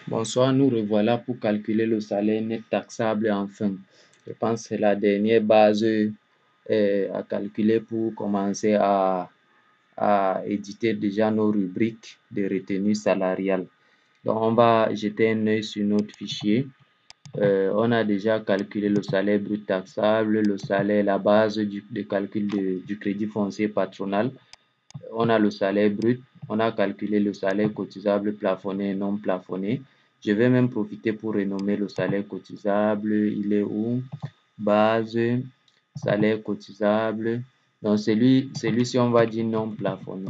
Bonsoir, nous revoilà pour calculer le salaire net taxable enfin. Je pense que c'est la dernière base à calculer pour commencer à éditer déjà nos rubriques de retenue salariale. Donc, on va jeter un œil sur notre fichier. On a déjà calculé le salaire brut taxable, le salaire, la base de calcul du crédit foncier patronal. On a le salaire brut, on a calculé le salaire cotisable plafonné et non plafonné. Je vais même profiter pour renommer le salaire cotisable. Il est où? Base, salaire cotisable. Donc celui-ci, on va dire non plafonné.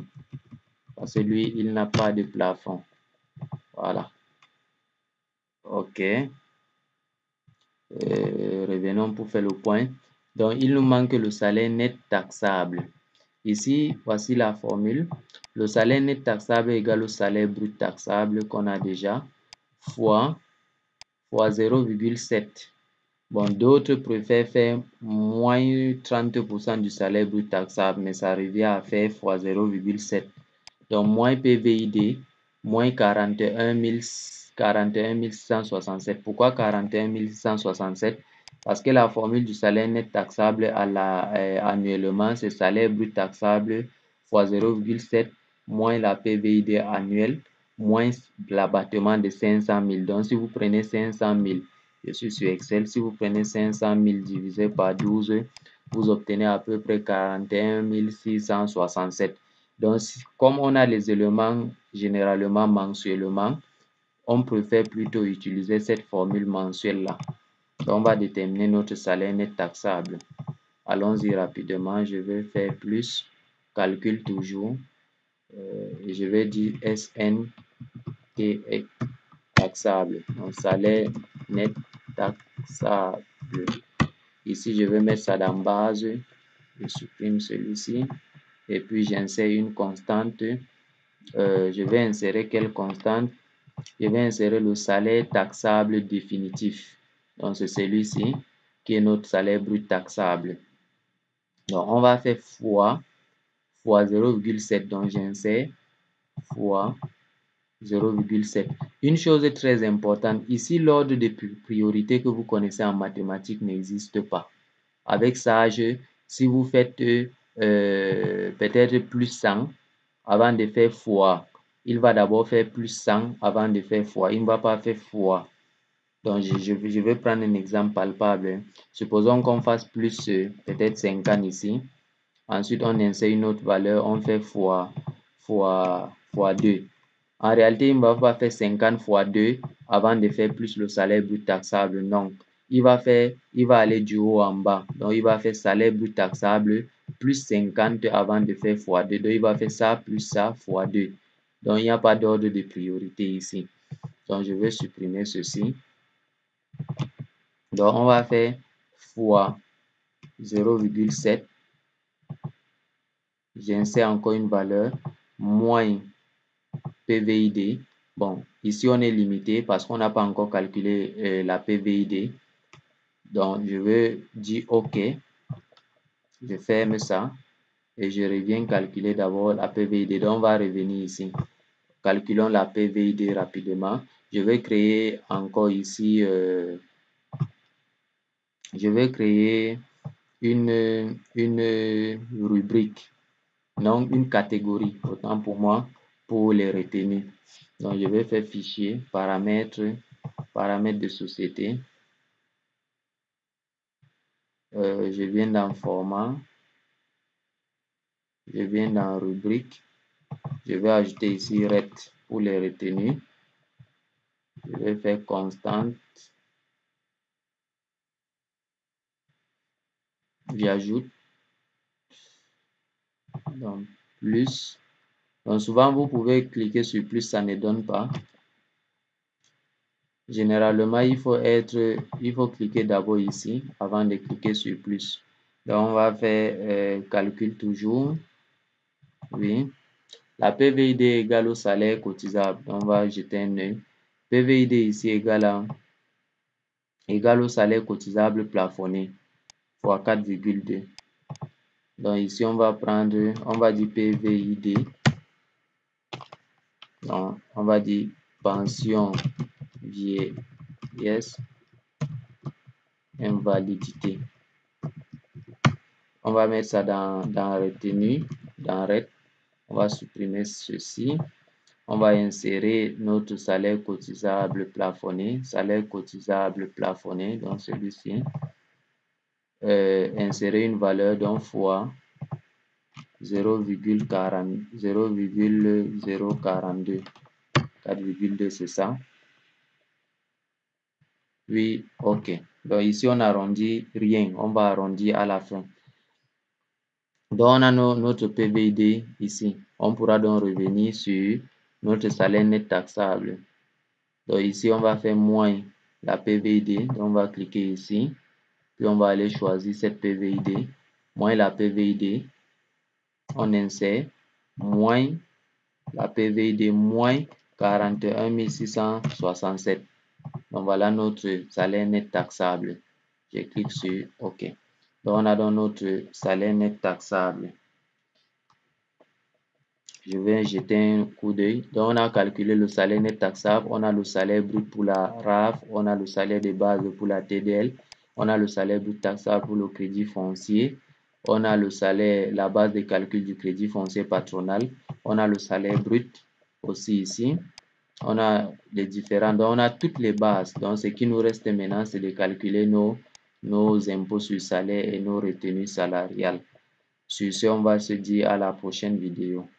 Parce que lui, il n'a pas de plafond. Voilà. OK. Revenons pour faire le point. Donc, il nous manque le salaire net taxable. Ici, voici la formule. Le salaire net taxable égale au salaire brut taxable qu'on a déjà, fois 0,7. Bon, d'autres préfèrent faire moins 30% du salaire brut taxable, mais ça revient à faire fois 0,7. Donc, moins PVID, moins 41 167. Pourquoi 41 167? Parce que la formule du salaire net taxable annuellement, c'est salaire brut taxable fois 0,7 moins la PVID annuelle moins l'abattement de 500 000. Donc, si vous prenez 500 000, je suis sur Excel, si vous prenez 500 000 divisé par 12, vous obtenez à peu près 41 667. Donc, comme on a les éléments généralement mensuellement, on préfère plutôt utiliser cette formule mensuelle-là. Donc, on va déterminer notre salaire net taxable. Allons-y rapidement. Je vais faire plus, calcul toujours. Je vais dire SN qui est taxable. Donc, salaire net taxable. Ici, je vais mettre ça dans base. Je supprime celui-ci. Et puis, j'insère une constante. Je vais insérer quelle constante? Je vais insérer le salaire taxable définitif. Donc, c'est celui-ci qui est notre salaire brut taxable. Donc, on va faire fois 0,7. Donc, j'insère fois 0,7. Une chose très importante, ici, l'ordre de priorité que vous connaissez en mathématiques n'existe pas. Avec ça, si vous faites peut-être plus 100 avant de faire fois, il va d'abord faire plus 100 avant de faire fois. Il ne va pas faire fois. Donc, je vais prendre un exemple palpable. Supposons qu'on fasse plus peut-être 50 ici. Ensuite, on insère une autre valeur, on fait fois 2. En réalité, il ne va pas faire 50 fois 2 avant de faire plus le salaire brut taxable. Non. Il va aller du haut en bas. Donc, il va faire salaire brut taxable plus 50 avant de faire fois 2. Donc, il va faire ça plus ça fois 2. Donc, il n'y a pas d'ordre de priorité ici. Donc, je vais supprimer ceci. Donc, on va faire fois 0,7. J'insère encore une valeur moins PVID. Bon, ici on est limité parce qu'on n'a pas encore calculé la PVID. Donc, je vais dire OK. Je ferme ça et je reviens calculer d'abord la PVID. Donc, on va revenir ici. Calculons la PVID rapidement. Je vais créer encore ici, je vais créer une rubrique, non une catégorie, autant pour moi, pour les retenues. Donc, je vais faire fichier, paramètres de société. Je viens dans format, je viens dans rubrique, je vais ajouter ici ret pour les retenues. Je vais faire constante. J'ajoute. Donc, plus. Donc, souvent, vous pouvez cliquer sur plus, ça ne donne pas. Généralement, il faut cliquer d'abord ici avant de cliquer sur plus. Donc, on va faire calcul toujours. Oui. La PVID égale au salaire cotisable. Donc, on va jeter un œil. PVID ici égale au salaire cotisable plafonné fois 4,2. Donc, ici, on va dire PVID. Donc, on va dire pension vieillesse, invalidité. On va mettre ça dans retenue, dans RET. On va supprimer ceci. On va insérer notre salaire cotisable plafonné, donc celui-ci. Insérer une valeur d'un fois 0,042, 4,2, c'est ça. Oui, ok. Donc ici on arrondit rien, on va arrondir à la fin. Donc on a notre PVD ici. On pourra donc revenir sur notre salaire net taxable. Donc ici on va faire moins la PVD. Donc on va cliquer ici. Puis on va aller choisir cette PVD. Moins la PVD. On insère. Moins la PVD moins 41 667. Donc voilà notre salaire net taxable. Je clique sur OK. Donc on a donc notre salaire net taxable. Je vais jeter un coup d'œil. Donc on a calculé le salaire net taxable. On a le salaire brut pour la RAF. On a le salaire de base pour la TDL. On a le salaire brut taxable pour le crédit foncier. On a le salaire, la base de calcul du crédit foncier patronal. On a le salaire brut aussi ici. On a les différents, donc on a toutes les bases. Donc ce qui nous reste maintenant, c'est de calculer nos impôts sur salaire et nos retenues salariales. Sur ce, on va se dire à la prochaine vidéo.